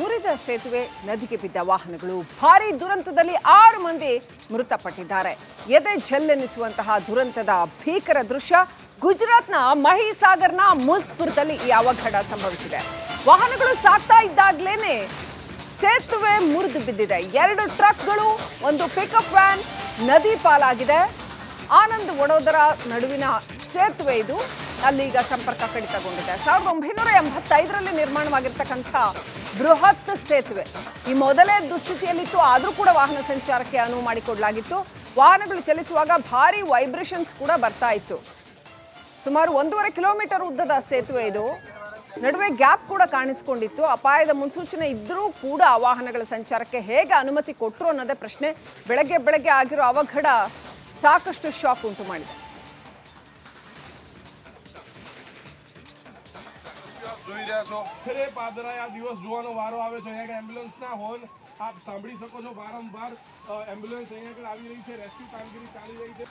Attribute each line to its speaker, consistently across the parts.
Speaker 1: ಮುರಿದ ಸೇತುವೆ, ನದಿಗೆ ಬಿದ್ದ ವಾಹನಗಳು, ಭಾರೀ ದುರಂತದಲ್ಲಿ 6 ಮಂದಿ ಮೃತಪಟ್ಟಿದ್ದಾರೆ. ಎದೆ ಝಲ್ಲೆನಿಸುವಂತಹ ದುರಂತದ ಭೀಕರ ದೃಶ್ಯ ಗುಜರಾತ್ನ ಮಹಿಸಾಗರ್ನ ಮುಜ್ಪುರದಲ್ಲಿ ಈ ಅವಘಡ ಸಂಭವಿಸಿದೆ. ವಾಹನಗಳು ಸಾಗ್ತಾ ಇದ್ದಾಗಲೇನೆ ಸೇತುವೆ ಮುರಿದು ಬಿದ್ದಿದೆ. 2 ಟ್ರಕ್ಗಳು, ಒಂದು ಪಿಕಪ್ ವ್ಯಾನ್ ನದಿ ಪಾಲಾಗಿದೆ. ಆನಂದ್ ವಡೋದರ ನಡುವಿನ ಸೇತುವೆ ಇದು. ಅಲ್ಲೀಗ ಸಂಪರ್ಕ ಕಡಿತಗೊಂಡಿದೆ. 1985ರಲ್ಲಿ ನಿರ್ಮಾಣವಾಗಿರ್ತಕ್ಕಂಥ ಬೃಹತ್ ಸೇತುವೆ ಈ ಮೊದಲೇ ದುಸ್ಥಿತಿಯಲ್ಲಿತ್ತು. ಆದರೂ ಕೂಡ ವಾಹನ ಸಂಚಾರಕ್ಕೆ ಅನುವು ಮಾಡಿಕೊಡಲಾಗಿತ್ತು. ವಾಹನಗಳು ಚಲಿಸುವಾಗ ಭಾರಿ ವೈಬ್ರೇಷನ್ಸ್ ಕೂಡ ಬರ್ತಾ ಇತ್ತು. ಸುಮಾರು 1.5 ಕಿಲೋಮೀಟರ್ ಉದ್ದದ ಸೇತುವೆ ಇದು. ನಡುವೆ ಗ್ಯಾಪ್ ಕೂಡ ಕಾಣಿಸಿಕೊಂಡಿತ್ತು. ಅಪಾಯದ ಮುನ್ಸೂಚನೆ ಇದ್ದರೂ ಕೂಡ ವಾಹನಗಳ ಸಂಚಾರಕ್ಕೆ ಹೇಗೆ ಅನುಮತಿ ಕೊಟ್ಟರು ಅನ್ನೋದೇ ಪ್ರಶ್ನೆ. ಬೆಳಗ್ಗೆ ಆಗಿರೋ ಅವಘಡ ಸಾಕಷ್ಟು ಶಾಕ್ ಉಂಟು ಮಾಡಿದೆ.
Speaker 2: જોઈ રહ્યા છો ખરે પાદરાયા દિવસ જોવાનો વારો આવે છે. અહીંયા એમ્બ્યુલન્સના હોર્ન આપ સાંભળી શકો છો. વારંવાર એમ્બ્યુલન્સ અહીંયા આગળ આવી રહી છે. રેસ્ક્યુ કામગીરી ચાલી રહી છે.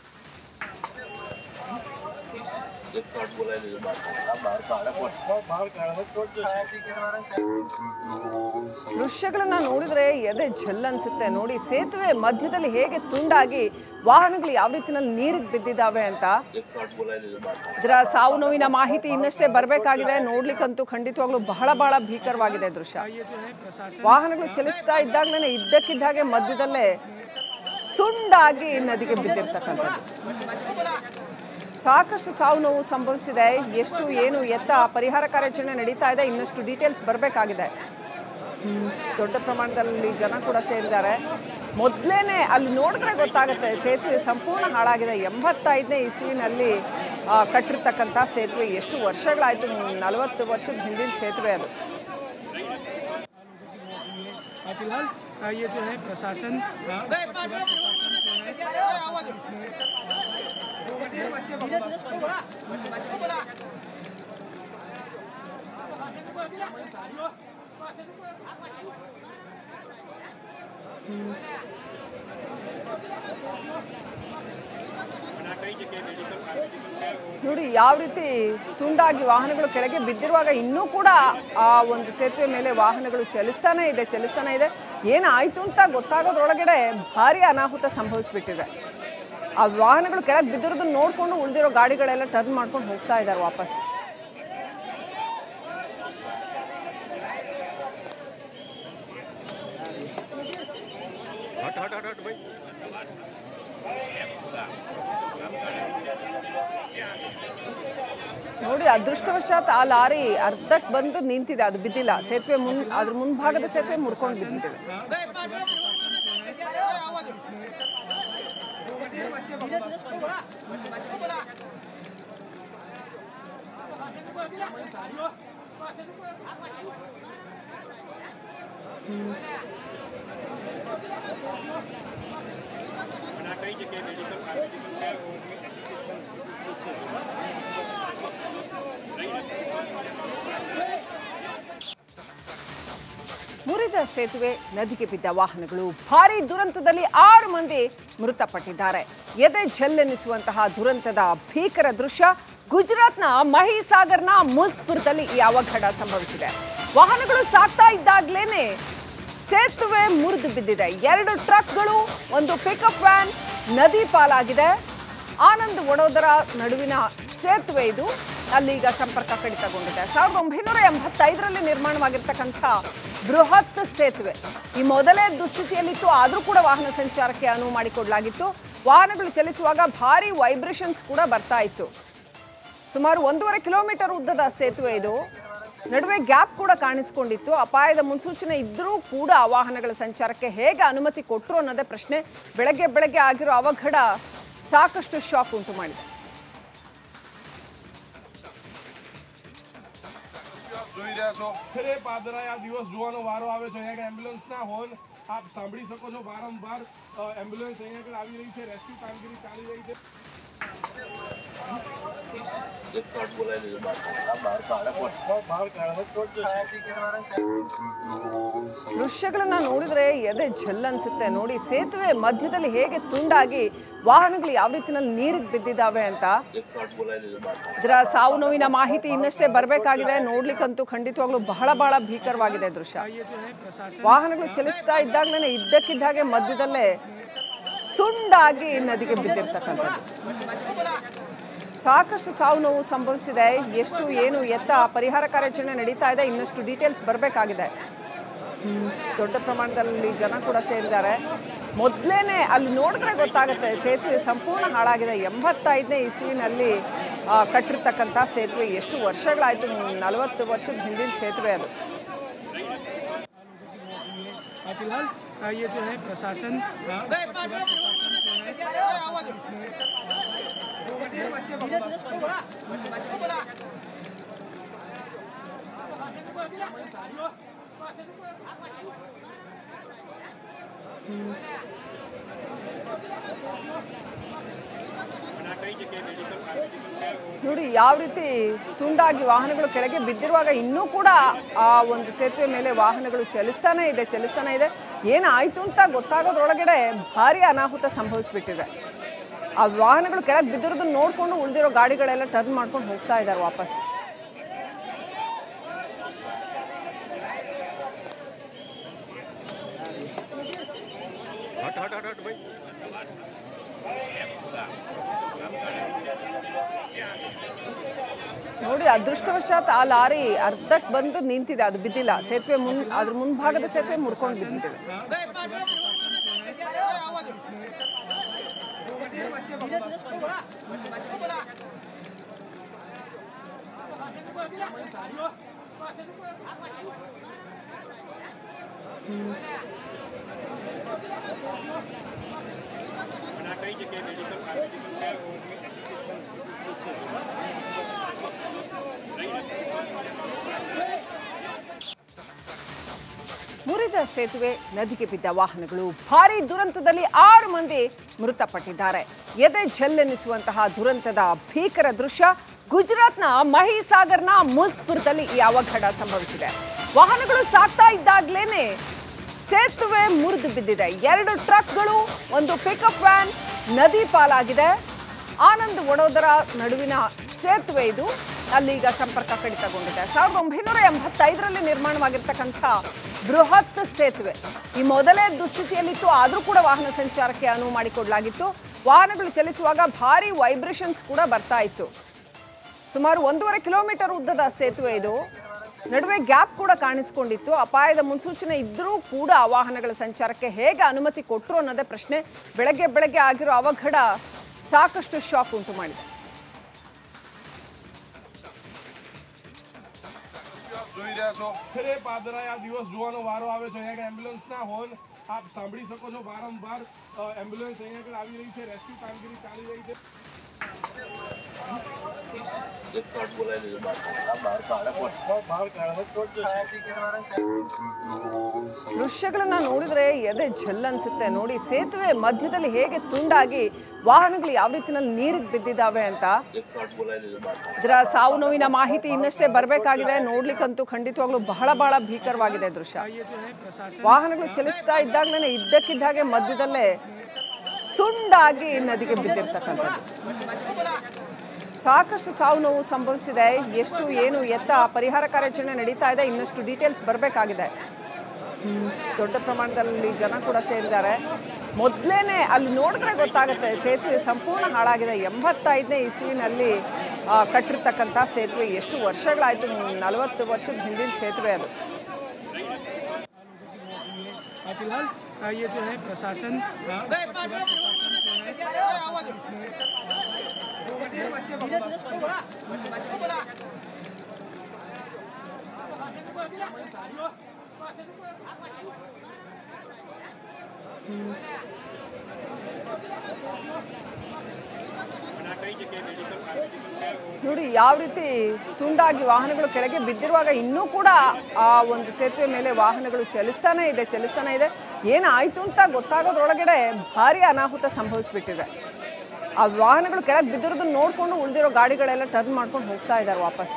Speaker 1: ದೃಶ್ಯಗಳನ್ನ ನೋಡಿದ್ರೆ ಎದೆ ಝಲ್ ಅನ್ಸುತ್ತೆ. ನೋಡಿ, ಸೇತುವೆ ಮಧ್ಯದಲ್ಲಿ ಹೇಗೆ ತುಂಡಾಗಿ ವಾಹನಗಳು ಯಾವ ರೀತಿಯಲ್ಲಿ ನೀರಿಗೆ ಬಿದ್ದಿದ್ದಾವೆ ಅಂತ. ಇದರ ಸಾವು ನೋವಿನ ಮಾಹಿತಿ ಇನ್ನಷ್ಟೇ ಬರಬೇಕಾಗಿದೆ. ನೋಡ್ಲಿಕ್ಕಂತೂ ಖಂಡಿತವಾಗ್ಲೂ ಬಹಳ ಭೀಕರವಾಗಿದೆ ದೃಶ್ಯ. ವಾಹನಗಳು ಚಲಿಸ್ತಾ ಇದ್ದಾಗಲೇ ಇದ್ದಕ್ಕಿದ್ದ ಹಾಗೆ ಮಧ್ಯದಲ್ಲೇ ತುಂಡಾಗಿ ನದಿಗೆ ಬಿದ್ದಿರ್ತಕ್ಕಂಥದ್ದು. ಸಾಕಷ್ಟು ಸಾವು ನೋವು ಸಂಭವಿಸಿದೆ. ಎಷ್ಟು ಏನು ಎತ್ತ ಪರಿಹಾರ ಕಾರ್ಯಾಚರಣೆ ನಡೀತಾ ಇದೆ. ಇನ್ನಷ್ಟು ಡೀಟೇಲ್ಸ್ ಬರಬೇಕಾಗಿದೆ. ದೊಡ್ಡ ಪ್ರಮಾಣದಲ್ಲಿ ಜನ ಕೂಡ ಸೇರಿದ್ದಾರೆ. ಮೊದಲೇನೆ ಅಲ್ಲಿ ನೋಡಿದ್ರೆ ಗೊತ್ತಾಗುತ್ತೆ ಸೇತುವೆ ಸಂಪೂರ್ಣ ಹಾಳಾಗಿದೆ. 85ನೇ ಇಸ್ವಿನಲ್ಲಿ ಕಟ್ಟಿರ್ತಕ್ಕಂಥ ಸೇತುವೆ. ಎಷ್ಟು ವರ್ಷಗಳಾಯಿತು, 40 ವರ್ಷದ ಹಿಂದಿನ ಸೇತುವೆ ಅದು.
Speaker 3: फिलहाल ये जो है प्रशासन
Speaker 1: ನೋಡಿ ಯಾವ ರೀತಿ ತುಂಡಾಗಿ ವಾಹನಗಳು ಕೆಳಗೆ ಬಿದ್ದಿರುವಾಗ ಇನ್ನೂ ಕೂಡ ಆ ಒಂದು ಸೇತುವೆ ಮೇಲೆ ವಾಹನಗಳು ಚಲಿಸ್ತಾನೆ ಇದೆ. ಏನಾಯಿತು ಅಂತ ಗೊತ್ತಾಗೋದ್ರೊಳಗಡೆ ಭಾರಿ ಅನಾಹುತ ಸಂಭವಿಸ್ಬಿಟ್ಟಿದೆ. ಆ ವಾಹನಗಳು ಕೆಳಗೆ ಬಿದ್ದಿರೋದನ್ನ ನೋಡಿಕೊಂಡು ಉಳಿದಿರೋ ಗಾಡಿಗಳೆಲ್ಲ ಟರ್ನ್ ಮಾಡ್ಕೊಂಡು ಹೋಗ್ತಾ ಇದ್ದಾರೆ ವಾಪಸ್. ನೋಡಿ, ಅದೃಷ್ಟವಶಾತ್ ಆ ಲಾರಿ ಅರ್ಧಕ್ಕೆ ಬಂದು ನಿಂತಿದೆ. ಅದು ಬಿದ್ದಿಲ್ಲ. ಸೇತುವೆ ಅದ್ರ ಮುಂಭಾಗದ ಸೇತುವೆ ಮುರ್ಕೊಂಡು ಬಿದ್ದಿದೆ. ಮುರಿದ ಸೇತುವೆ, ನದಿಗೆ ಬಿದ್ದ ವಾಹನಗಳು, ಭಾರೀ ದುರಂತದಲ್ಲಿ 6 ಮಂದಿ ಮೃತಪಟ್ಟಿದ್ದಾರೆ. ಎದೆ ಝಲ್ಲೆನಿಸುವಂತಹ ದುರಂತದ ಭೀಕರ ದೃಶ್ಯ ಗುಜರಾತ್ನ ಮಹಿಸಾಗರ್ನ ಮುಜ್ಪುರದಲ್ಲಿ ಈ ಅವಘಡ ಸಂಭವಿಸಿದೆ. ವಾಹನಗಳು ಸಾಗ್ತಾ ಇದ್ದಾಗಲೇನೆ ಸೇತುವೆ ಮುರಿದು ಬಿದ್ದಿದೆ. 2 ಟ್ರಕ್ಗಳು, ಒಂದು ಪಿಕಪ್ ವ್ಯಾನ್ ನದಿ ಪಾಲಾಗಿದೆ. ಆನಂದ್ ವಡೋದರ ನಡುವಿನ ಸೇತುವೆ ಇದು. ಅಲ್ಲೀಗ ಸಂಪರ್ಕ ಕಡಿತಗೊಂಡಿದೆ. 1985ರಲ್ಲಿ ನಿರ್ಮಾಣವಾಗಿರ್ತಕ್ಕಂಥ ಬೃಹತ್ ಸೇತುವೆ ಈ ಮೊದಲೇ ದುಸ್ಥಿತಿಯಲ್ಲಿತ್ತು. ಆದರೂ ಕೂಡ ವಾಹನ ಸಂಚಾರಕ್ಕೆ ಅನುವು ಮಾಡಿಕೊಡಲಾಗಿತ್ತು. ವಾಹನಗಳು ಚಲಿಸುವಾಗ ಭಾರಿ ವೈಬ್ರೇಷನ್ಸ್ ಕೂಡ ಬರ್ತಾ ಇತ್ತು. ಸುಮಾರು 1.5 ಕಿಲೋಮೀಟರ್ ಉದ್ದದ ಸೇತುವೆ ಇದು. ನಡುವೆ ಗ್ಯಾಪ್ ಕೂಡ ಕಾಣಿಸಿಕೊಂಡಿತ್ತು. ಅಪಾಯದ ಮುನ್ಸೂಚನೆ ಇದ್ದರೂ ಕೂಡ ವಾಹನಗಳ ಸಂಚಾರಕ್ಕೆ ಹೇಗೆ ಅನುಮತಿ ಕೊಟ್ಟರು ಅನ್ನೋದೇ ಪ್ರಶ್ನೆ. ಬೆಳಗ್ಗೆ ಆಗಿರೋ ಅವಘಡ ಸಾಕಷ್ಟು ಶಾಕ್ ಉಂಟು ಮಾಡಿದೆ.
Speaker 2: જોઈ રહ્યા છો ખરે પાદરાયા દિવસ જોવાનો વારો આવે છે. અહીંયા એમ્બ્યુલન્સના હોર્ન આપ સાંભળી શકો છો. વારંવાર એમ્બ્યુલન્સ અહીંયા આગળ આવી રહી છે. રેસ્ક્યુ કામગીરી ચાલી રહી છે.
Speaker 1: ದೃಶ್ಯಗಳನ್ನ ನೋಡಿದ್ರೆ ಎದೆ ಝಲ್ ಅನ್ಸುತ್ತೆ. ನೋಡಿ ಸೇತುವೆ ಮಧ್ಯದಲ್ಲಿ ಹೇಗೆ ತುಂಡಾಗಿ ವಾಹನಗಳು ಯಾವ ರೀತಿಯಲ್ಲಿ ನೀರಿಗೆ ಬಿದ್ದಿದ್ದಾವೆ ಅಂತ. ಇದರ ಸಾವು ನೋವಿನ ಮಾಹಿತಿ ಇನ್ನಷ್ಟೇ ಬರಬೇಕಾಗಿದೆ. ನೋಡ್ಲಿಕ್ಕಂತೂ ಖಂಡಿತವಾಗ್ಲೂ ಬಹಳ ಭೀಕರವಾಗಿದೆ ದೃಶ್ಯ. ವಾಹನಗಳು ಚಲಿಸ್ತಾ ಇದ್ದಾಗಲೇ ಇದ್ದಕ್ಕಿದ್ದ ಹಾಗೆ ಮಧ್ಯದಲ್ಲೇ ತುಂಡಾಗಿ ನದಿಗೆ ಬಿದ್ದಿರ್ತಕ್ಕಂಥದ್ದು. ಸಾಕಷ್ಟು ಸಾವು ನೋವು ಸಂಭವಿಸಿದೆ. ಎಷ್ಟು ಏನು ಎತ್ತ ಪರಿಹಾರ ಕಾರ್ಯಾಚರಣೆ ನಡೀತಾ ಇದೆ, ಇನ್ನಷ್ಟು ಡೀಟೇಲ್ಸ್ ಬರಬೇಕಾಗಿದೆ. ದೊಡ್ಡ ಪ್ರಮಾಣದಲ್ಲಿ ಜನ ಕೂಡ ಸೇರಿದ್ದಾರೆ. ಮೊದಲೇನೆ ಅಲ್ಲಿ ನೋಡಿದ್ರೆ ಗೊತ್ತಾಗುತ್ತೆ ಸೇತುವೆ ಸಂಪೂರ್ಣ ಹಾಳಾಗಿದೆ. 85ನೇ ಇಸ್ವಿನಲ್ಲಿ ಕಟ್ಟಿರ್ತಕ್ಕಂಥ ಸೇತುವೆ. ಎಷ್ಟು ವರ್ಷಗಳಾಯಿತು, 40 ವರ್ಷದ ಹಿಂದಿನ ಸೇತುವೆ ಅದು.
Speaker 3: फिलहाल ये जो है प्रशासन
Speaker 1: ನೋಡಿ ಯಾವ ರೀತಿ ತುಂಡಾಗಿ ವಾಹನಗಳು ಕೆಳಗೆ ಬಿದ್ದಿರುವಾಗ ಇನ್ನೂ ಕೂಡ ಆ ಒಂದು ಸೇತುವೆ ಮೇಲೆ ವಾಹನಗಳು ಚಲಿಸ್ತಾನೆ ಇದೆ. ಏನಾಯ್ತು ಅಂತ ಗೊತ್ತಾಗೋದ್ರೊಳಗಡೆ ಭಾರಿ ಅನಾಹುತ ಸಂಭವಿಸ್ಬಿಟ್ಟಿದೆ. ಆ ವಾಹನಗಳು ಕೆಳಗೆ ಬಿದ್ದಿರೋದನ್ನ ನೋಡ್ಕೊಂಡು ಉಳಿದಿರೋ ಗಾಡಿಗಳೆಲ್ಲ ಟರ್ನ್ ಮಾಡ್ಕೊಂಡು ಹೋಗ್ತಾ ಇದ್ದಾರೆ ವಾಪಸ್. ನೋಡಿ ಅದೃಷ್ಟವಶಾತ್ ಆ ಲಾರಿ ಅರ್ಧಕ್ಕೆ ಬಂದು ನಿಂತಿದೆ, ಅದು ಬಿದ್ದಿಲ್ಲ. ಸೇತುವೆ ಅದ್ರ ಮುಂಭಾಗದ ಸೇತುವೆ ಮುರ್ಕೊಂಡು ಬಿದ್ದಿದೆ. ಮುರಿದ ಸೇತುವೆ, ನದಿಗೆ ಬಿದ್ದ ವಾಹನಗಳು, ಭಾರೀ ದುರಂತದಲ್ಲಿ 6 ಮಂದಿ ಮೃತಪಟ್ಟಿದ್ದಾರೆ. ಎದೆ ಝಲ್ಲೆನಿಸುವಂತಹ ದುರಂತದ ಭೀಕರ ದೃಶ್ಯ ಗುಜರಾತ್ನ ಮಹಿಸಾಗರ್ನ ಮುಜ್ಪುರದಲ್ಲಿ ಈ ಅವಘಡ ಸಂಭವಿಸಿದೆ. ವಾಹನಗಳು ಸಾಗ್ತಾ ಇದ್ದಾಗಲೇನೆ ಸೇತುವೆ ಮುರಿದು ಬಿದ್ದಿದೆ. 2 ಟ್ರಕ್ಗಳು, ಒಂದು ಪಿಕಪ್ ವ್ಯಾನ್ ನದಿ ಪಾಲಾಗಿದೆ. ಆನಂದ್ ವಡೋದರ ನಡುವಿನ ಸೇತುವೆ ಇದು. ಅಲ್ಲಿಗ ಸಂಪರ್ಕ ಕಡಿತಗೊಂಡಿದೆ. 1985ರಲ್ಲಿ ನಿರ್ಮಾಣವಾಗಿರ್ತಕ್ಕಂಥ ಬೃಹತ್ ಸೇತುವೆ ಈ ಮೊದಲೇ ದುಸ್ಥಿತಿಯಲ್ಲಿತ್ತು. ಆದರೂ ಕೂಡ ವಾಹನ ಸಂಚಾರಕ್ಕೆ ಅನುವು ಮಾಡಿಕೊಡಲಾಗಿತ್ತು. ವಾಹನಗಳು ಚಲಿಸುವಾಗ ಭಾರಿ ವೈಬ್ರೇಷನ್ಸ್ ಕೂಡ ಬರ್ತಾ ಇತ್ತು. ಸುಮಾರು 1.5 ಕಿಲೋಮೀಟರ್ ಉದ್ದದ ಸೇತುವೆ ಇದು. ನಡುವೆ ಗ್ಯಾಪ್ ಕೂಡ ಕಾಣಿಸಿಕೊಂಡಿತ್ತು. ಅಪಾಯದ ಮುನ್ಸೂಚನೆ ಇದ್ದರೂ ಕೂಡ ವಾಹನಗಳ ಸಂಚಾರಕ್ಕೆ ಹೇಗೆ ಅನುಮತಿ ಕೊಟ್ಟರು ಅನ್ನೋದೇ ಪ್ರಶ್ನೆ. ಬೆಳಗ್ಗೆ ಆಗಿರೋ ಅವಘಡ ಸಾಕಷ್ಟು ಶಾಕ್ ಉಂಟು ಮಾಡಿದೆ.
Speaker 2: જોઈ રહ્યા છો ખરે પાદરાયા દિવસ જોવાનો વારો આવે છે. અહીંયા એમ્બ્યુલન્સના હોર્ન આપ સાંભળી શકો છો. વારંવાર એમ્બ્યુલન્સ અહીંયા આગળ આવી રહી છે. રેસ્ક્યુ કામગીરી ચાલી રહી છે.
Speaker 1: ದೃಶ್ಯಗಳನ್ನ ನೋಡಿದ್ರೆ ಎದೆ ಝಲ್ ಅನ್ಸುತ್ತೆ. ನೋಡಿ ಸೇತುವೆ ಮಧ್ಯದಲ್ಲಿ ಹೇಗೆ ತುಂಡಾಗಿ ವಾಹನಗಳು ಯಾವ ರೀತಿಯಲ್ಲಿ ನೀರಿಗೆ ಬಿದ್ದಿದ್ದಾವೆ ಅಂತ. ಇದರ ಸಾವು ನೋವಿನ ಮಾಹಿತಿ ಇನ್ನಷ್ಟೇ ಬರಬೇಕಾಗಿದೆ. ನೋಡ್ಲಿಕ್ಕಂತೂ ಖಂಡಿತವಾಗ್ಲೂ ಬಹಳ ಭೀಕರವಾಗಿದೆ ದೃಶ್ಯ. ವಾಹನಗಳು ಚಲಿಸ್ತಾ ಇದ್ದಾಗಲೇ ಇದ್ದಕ್ಕಿದ್ದ ಹಾಗೆ ಮಧ್ಯದಲ್ಲೇ ತುಂಡಾಗಿ ನದಿಗೆ ಬಿದ್ದಿರ್ತಕ್ಕಂಥದ್ದು. ಸಾಕಷ್ಟು ಸಾವು ನೋವು ಸಂಭವಿಸಿದೆ. ಎಷ್ಟು ಏನು ಎತ್ತ ಪರಿಹಾರ ಕಾರ್ಯಾಚರಣೆ ನಡೀತಾ ಇದೆ, ಇನ್ನಷ್ಟು ಡೀಟೇಲ್ಸ್ ಬರಬೇಕಾಗಿದೆ. ದೊಡ್ಡ ಪ್ರಮಾಣದಲ್ಲಿ ಜನ ಕೂಡ ಸೇರಿದ್ದಾರೆ. ಮೊದಲೇನೆ ಅಲ್ಲಿ ನೋಡಿದ್ರೆ ಗೊತ್ತಾಗುತ್ತೆ ಸೇತುವೆ ಸಂಪೂರ್ಣ ಹಾಳಾಗಿದೆ. 85ನೇ ಇಸ್ವಿನಲ್ಲಿ ಕಟ್ಟಿರ್ತಕ್ಕಂಥ ಸೇತುವೆ. ಎಷ್ಟು ವರ್ಷಗಳಾಯಿತು, 40 ವರ್ಷದ ಹಿಂದಿನ ಸೇತುವೆ ಅದು.
Speaker 3: फिलहाल ये जो है प्रशासन
Speaker 1: ನೋಡಿ ಯಾವ ರೀತಿ ತುಂಡಾಗಿ ವಾಹನಗಳು ಕೆಳಗೆ ಬಿದ್ದಿರುವಾಗ ಇನ್ನೂ ಕೂಡ ಆ ಒಂದು ಸೇತುವೆ ಮೇಲೆ ವಾಹನಗಳು ಚಲಿಸ್ತಾನೆ ಇದೆ. ಏನಾಯ್ತು ಅಂತ ಗೊತ್ತಾಗೋದ್ರೊಳಗಡೆ ಭಾರಿ ಅನಾಹುತ ಸಂಭವಿಸ್ಬಿಟ್ಟಿದೆ. ಆ ವಾಹನಗಳು ಕೆಳಗೆ ಬಿದ್ದಿರೋದನ್ನ ನೋಡಿಕೊಂಡು ಉಳಿದಿರೋ ಗಾಡಿಗಳೆಲ್ಲ ಟರ್ನ್ ಮಾಡ್ಕೊಂಡು ಹೋಗ್ತಾ ಇದ್ದಾರೆ ವಾಪಸ್.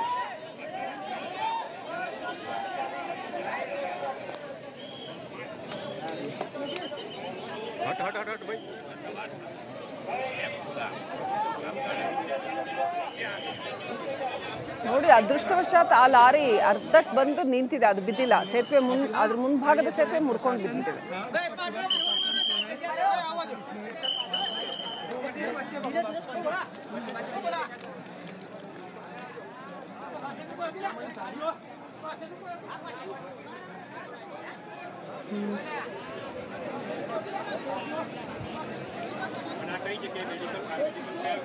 Speaker 1: ನೋಡಿ, ಅದೃಷ್ಟವಶಾತ್ ಆ ಲಾರಿ ಅರ್ಧಕ್ಕೆ ಬಂದು ನಿಂತಿದೆ, ಅದು ಬಿದ್ದಿಲ್ಲ. ಸೇತುವೆ ಅದ್ರ ಮುಂಭಾಗದ ಸೇತುವೆ ಮುರ್ಕೊಂಡು ಬಿದ್ದಿದೆ.
Speaker 4: कई जगह मेडिकल है